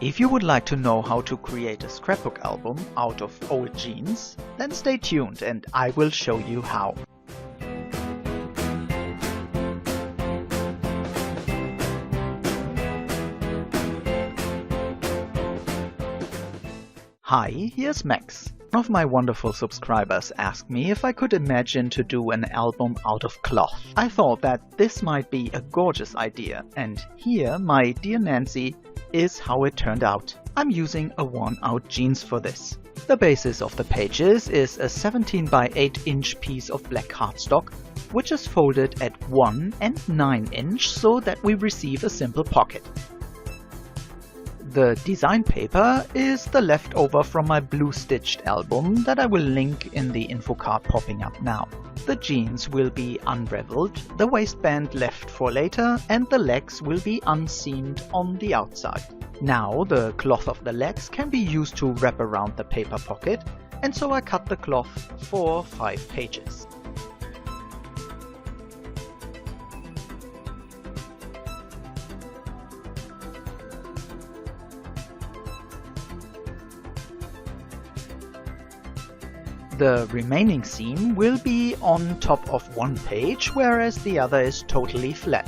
If you would like to know how to create a scrapbook album out of old jeans, then stay tuned and I will show you how. Hi, here's Max. One of my wonderful subscribers asked me if I could imagine to do an album out of cloth. I thought that this might be a gorgeous idea, and here, my dear Nancy, is how it turned out. I'm using a worn-out jeans for this. The basis of the pages is a 17 by 8 inch piece of black cardstock, which is folded at 1 and 9 inch so that we receive a simple pocket. The design paper is the leftover from my blue stitched album that I will link in the info card popping up now. The jeans will be unraveled, the waistband left for later, and the legs will be unseamed on the outside. Now the cloth of the legs can be used to wrap around the paper pocket, and so I cut the cloth for 5 pages. The remaining seam will be on top of one page, whereas the other is totally flat.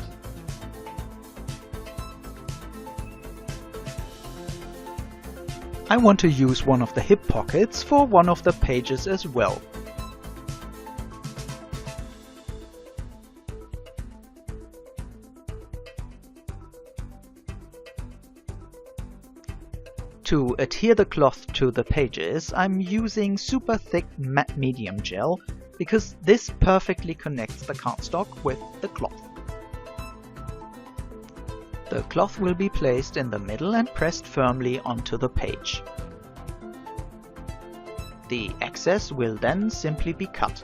I want to use one of the hip pockets for one of the pages as well. To adhere the cloth to the pages, I'm using super thick matte medium gel because this perfectly connects the cardstock with the cloth. The cloth will be placed in the middle and pressed firmly onto the page. The excess will then simply be cut.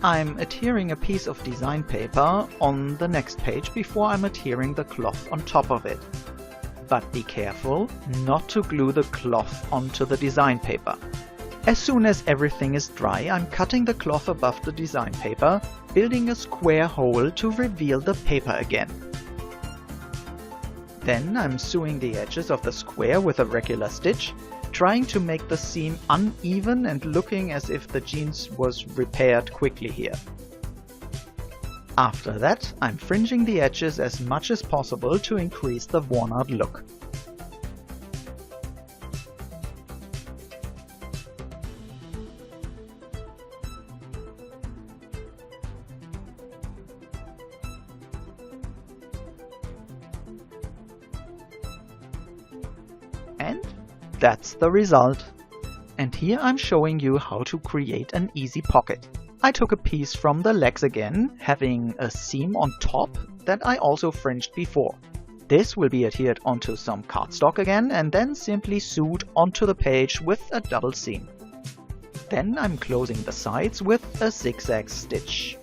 I'm adhering a piece of design paper on the next page before I'm adhering the cloth on top of it. But be careful not to glue the cloth onto the design paper. As soon as everything is dry, I'm cutting the cloth above the design paper, building a square hole to reveal the paper again. Then I'm sewing the edges of the square with a regular stitch, trying to make the seam uneven and looking as if the jeans was repaired quickly here. After that, I'm fringing the edges as much as possible to increase the worn-out look. And that's the result. And here I'm showing you how to create an easy pocket. I took a piece from the legs again, having a seam on top that I also fringed before. This will be adhered onto some cardstock again and then simply sewed onto the page with a double seam. Then I'm closing the sides with a zigzag stitch.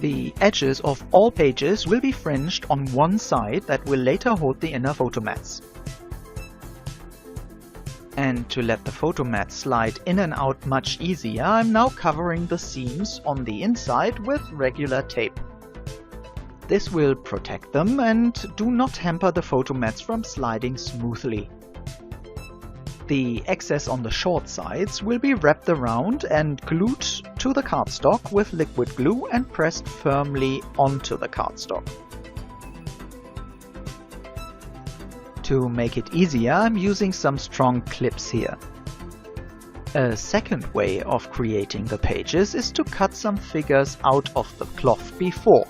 The edges of all pages will be fringed on one side that will later hold the inner photo mats. And to let the photo mat slide in and out much easier, I'm now covering the seams on the inside with regular tape. This will protect them and do not hamper the photo mats from sliding smoothly. The excess on the short sides will be wrapped around and glued to the cardstock with liquid glue and pressed firmly onto the cardstock. To make it easier, I'm using some strong clips here. A second way of creating the pages is to cut some figures out of the cloth before.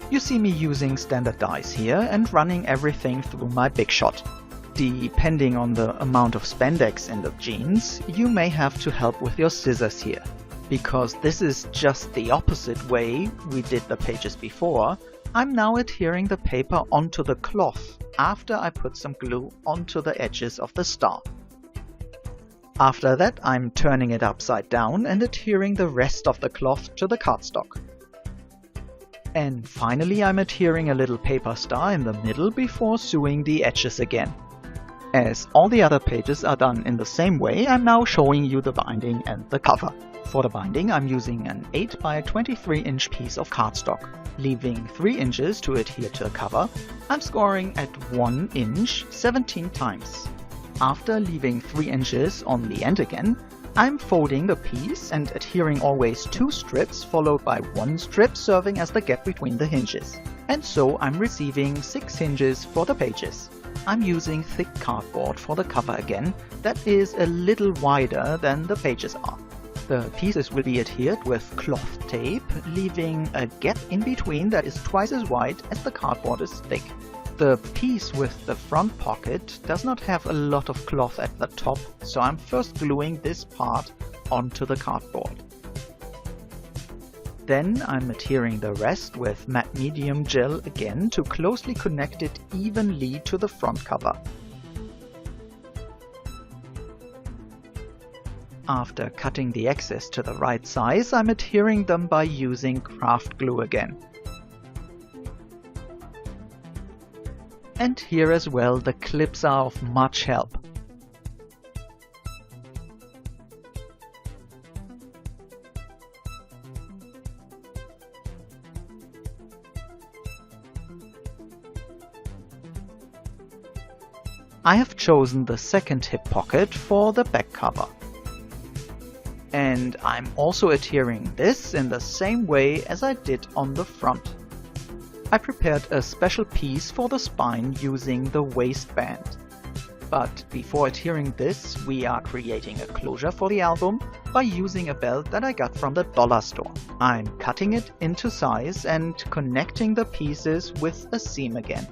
You see me using standard dies here and running everything through my Big Shot. Depending on the amount of spandex in the jeans, you may have to help with your scissors here. Because this is just the opposite way we did the pages before, I'm now adhering the paper onto the cloth after I put some glue onto the edges of the star. After that, I'm turning it upside down and adhering the rest of the cloth to the cardstock. And finally, I'm adhering a little paper star in the middle before sewing the edges again. As all the other pages are done in the same way, I'm now showing you the binding and the cover. For the binding, I'm using an 8 by 23 inch piece of cardstock. Leaving 3 inches to adhere to the cover, I'm scoring at 1 inch 17 times. After leaving 3 inches on the end again, I'm folding the piece and adhering always 2 strips followed by 1 strip serving as the gap between the hinges. And so I'm receiving 6 hinges for the pages. I'm using thick cardboard for the cover again, that is a little wider than the pages are. The pieces will be adhered with cloth tape, leaving a gap in between that is twice as wide as the cardboard is thick. The piece with the front pocket does not have a lot of cloth at the top, so I'm first gluing this part onto the cardboard. Then I'm adhering the rest with matte medium gel again to closely connect it evenly to the front cover. After cutting the excess to the right size, I'm adhering them by using craft glue again. And here as well, the clips are of much help. I have chosen the second hip pocket for the back cover. And I'm also adhering this in the same way as I did on the front. I prepared a special piece for the spine using the waistband. But before adhering this, we are creating a closure for the album by using a belt that I got from the dollar store. I'm cutting it into size and connecting the pieces with a seam again.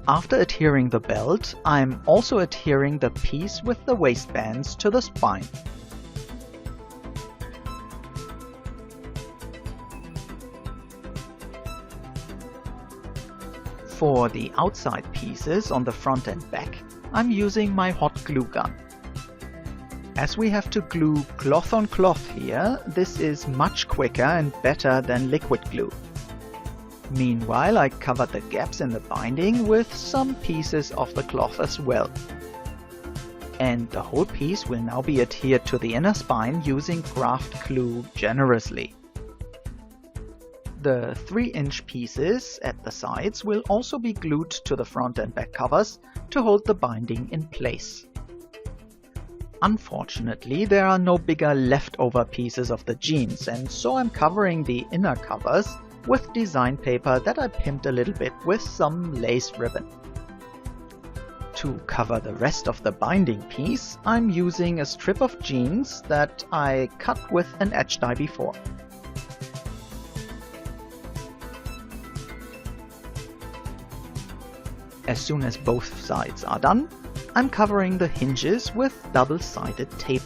After adhering the belt, I'm also adhering the piece with the waistbands to the spine. For the outside pieces on the front and back, I'm using my hot glue gun. As we have to glue cloth on cloth here, this is much quicker and better than liquid glue. Meanwhile, I covered the gaps in the binding with some pieces of the cloth as well. And the whole piece will now be adhered to the inner spine using craft glue generously. The 3-inch pieces at the sides will also be glued to the front and back covers to hold the binding in place. Unfortunately, there are no bigger leftover pieces of the jeans, and so I'm covering the inner covers with design paper that I pimped a little bit with some lace ribbon. To cover the rest of the binding piece, I'm using a strip of jeans that I cut with an edge die before. As soon as both sides are done, I'm covering the hinges with double-sided tape.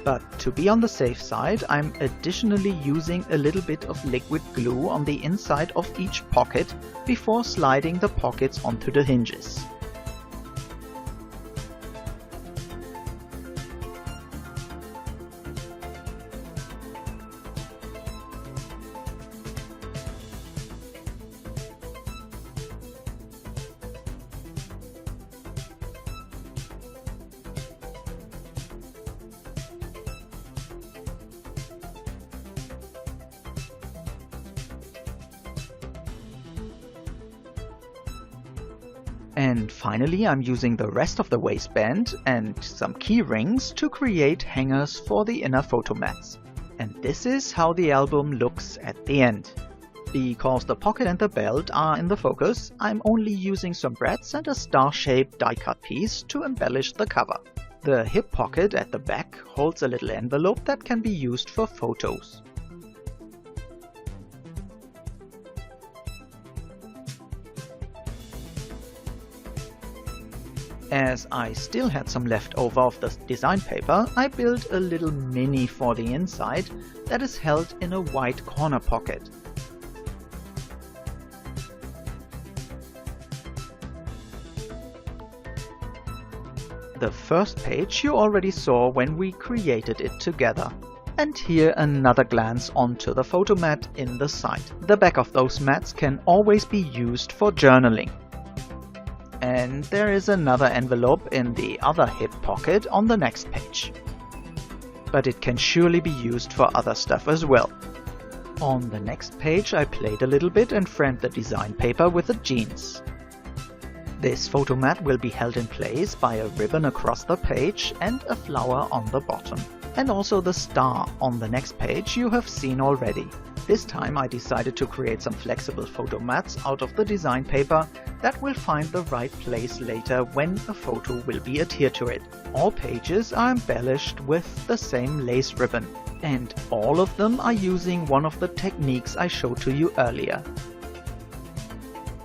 But to be on the safe side, I'm additionally using a little bit of liquid glue on the inside of each pocket before sliding the pockets onto the hinges. And finally, I'm using the rest of the waistband and some key rings to create hangers for the inner photo mats. And this is how the album looks at the end. Because the pocket and the belt are in the focus, I'm only using some brads and a star-shaped die-cut piece to embellish the cover. The hip pocket at the back holds a little envelope that can be used for photos. As I still had some left over of the design paper, I built a little mini for the inside that is held in a white corner pocket. The first page you already saw when we created it together. And here another glance onto the photo mat in the side. The back of those mats can always be used for journaling. And there is another envelope in the other hip pocket on the next page. But it can surely be used for other stuff as well. On the next page I played a little bit and framed the design paper with the jeans. This photo mat will be held in place by a ribbon across the page and a flower on the bottom. And also the star on the next page you have seen already. This time I decided to create some flexible photo mats out of the design paper that will find the right place later when a photo will be adhered to it. All pages are embellished with the same lace ribbon, and all of them are using one of the techniques I showed to you earlier.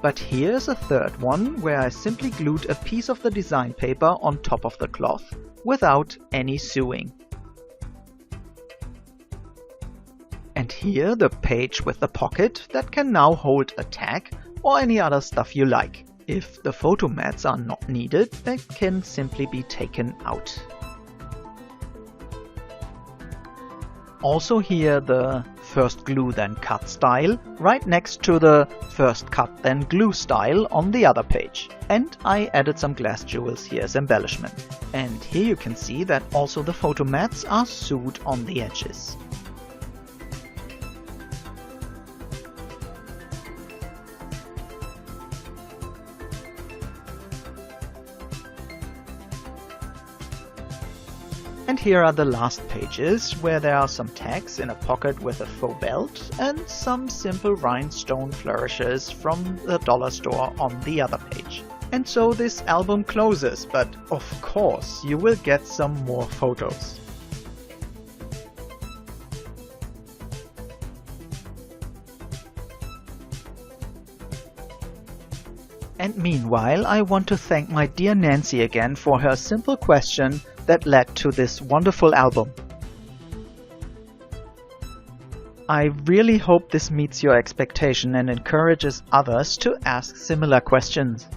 But here's a third one where I simply glued a piece of the design paper on top of the cloth without any sewing. And here the page with the pocket that can now hold a tag or any other stuff you like. If the photo mats are not needed, they can simply be taken out. Also here the first glue then cut style, right next to the first cut then glue style on the other page. And I added some glass jewels here as embellishment. And here you can see that also the photo mats are sewed on the edges. And here are the last pages, where there are some tags in a pocket with a faux belt and some simple rhinestone flourishes from the dollar store on the other page. And so this album closes, but of course you will get some more photos. And meanwhile, I want to thank my dear Nancy again for her simple question that led to this wonderful album. I really hope this meets your expectation and encourages others to ask similar questions.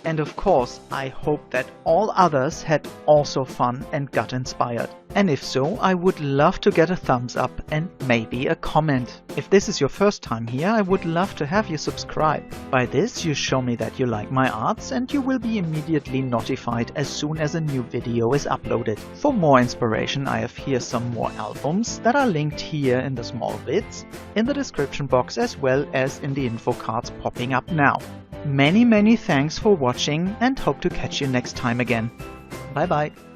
And of course, I hope that all others had also fun and got inspired. And if so, I would love to get a thumbs up and maybe a comment. If this is your first time here, I would love to have you subscribe. By this, you show me that you like my arts and you will be immediately notified as soon as a new video is uploaded. For more inspiration, I have here some more albums that are linked here in the small bits, in the description box as well as in the info cards popping up now. Many thanks for watching and hope to catch you next time again. Bye bye.